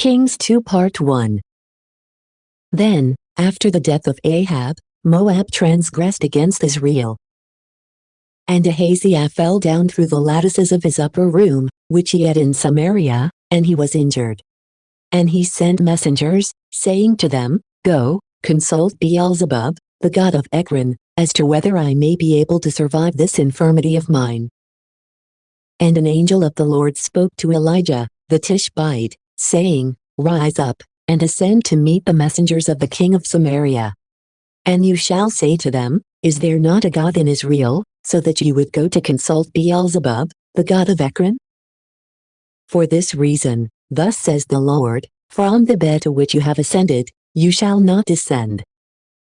Kings 2 Part 1. Then, after the death of Ahab, Moab transgressed against Israel. And Ahaziah fell down through the lattices of his upper room, which he had in Samaria, and he was injured. And he sent messengers, saying to them, Go, consult Beelzebub, the god of Ekron, as to whether I may be able to survive this infirmity of mine. And an angel of the Lord spoke to Elijah, the Tishbite, saying, Rise up, and ascend to meet the messengers of the king of Samaria. And you shall say to them, Is there not a God in Israel, so that you would go to consult Beelzebub, the god of Ekron? For this reason, thus says the Lord, from the bed to which you have ascended, you shall not descend.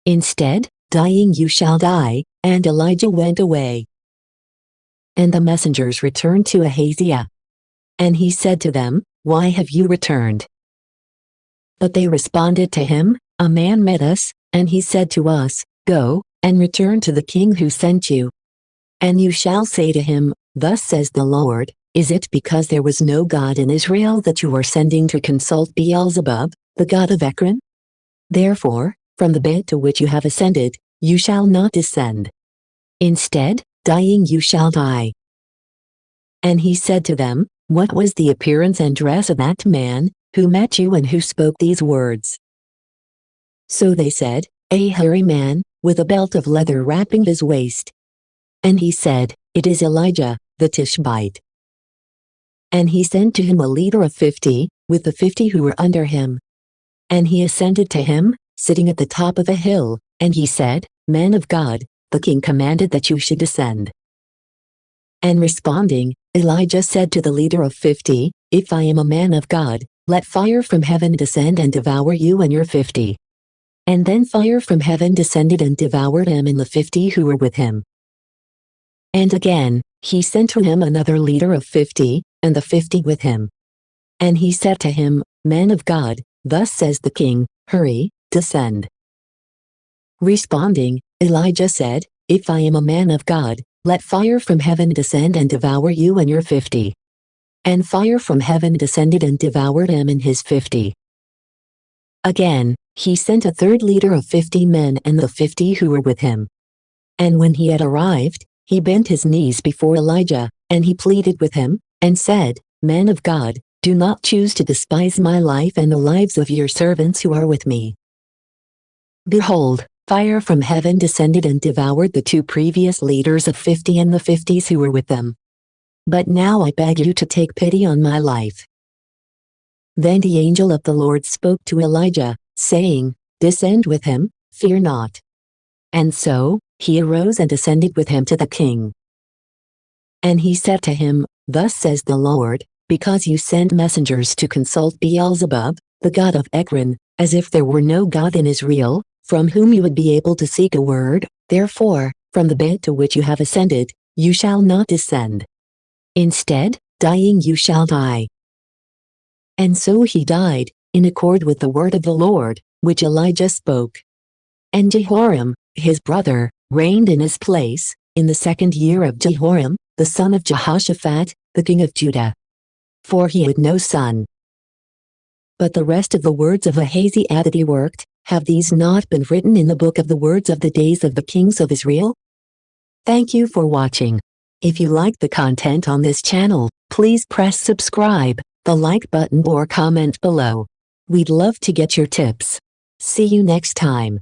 Instead, dying you shall die. And Elijah went away. And the messengers returned to Ahaziah. And he said to them, Why have you returned? But they responded to him, A man met us, and he said to us, Go, and return to the king who sent you. And you shall say to him, Thus says the Lord, Is it because there was no God in Israel that you are sending to consult Beelzebub, the god of Ekron? Therefore, from the bed to which you have ascended, you shall not descend. Instead, dying you shall die. And he said to them, What was the appearance and dress of that man, who met you and who spoke these words? So they said, A hairy man, with a belt of leather wrapping his waist. And he said, It is Elijah, the Tishbite. And he sent to him a leader of 50, with the 50 who were under him. And he ascended to him, sitting at the top of a hill, and he said, Man of God, the king commanded that you should descend. And responding, Elijah said to the leader of 50, If I am a man of God, let fire from heaven descend and devour you and your 50. And then fire from heaven descended and devoured him and the 50 who were with him. And again, he sent to him another leader of 50, and the 50 with him. And he said to him, Man of God, thus says the king, Hurry, descend. Responding, Elijah said, If I am a man of God, let fire from heaven descend and devour you and your 50. And fire from heaven descended and devoured him and his 50. Again, he sent a third leader of 50 men and the 50 who were with him. And when he had arrived, he bent his knees before Elijah, and he pleaded with him, and said, Man of God, do not choose to despise my life and the lives of your servants who are with me. Behold, fire from heaven descended and devoured the 2 previous leaders of 50 and the 50s who were with them. But now I beg you to take pity on my life. Then the angel of the Lord spoke to Elijah, saying, Descend with him, fear not. And so, he arose and ascended with him to the king. And he said to him, Thus says the Lord, Because you sent messengers to consult Beelzebub, the god of Ekron, as if there were no God in Israel, from whom you would be able to seek a word, therefore, from the bed to which you have ascended, you shall not descend. Instead, dying you shall die. And so he died, in accord with the word of the Lord, which Elijah spoke. And Jehoram, his brother, reigned in his place, in the 2nd year of Jehoram, the son of Jehoshaphat, the king of Judah. For he had no son. But the rest of the words of Ahaziah that he worked, have these not been written in the book of the words of the days of the kings of Israel? Thank you for watching. If you like the content on this channel, please press subscribe, the like button or comment below. We'd love to get your tips. See you next time.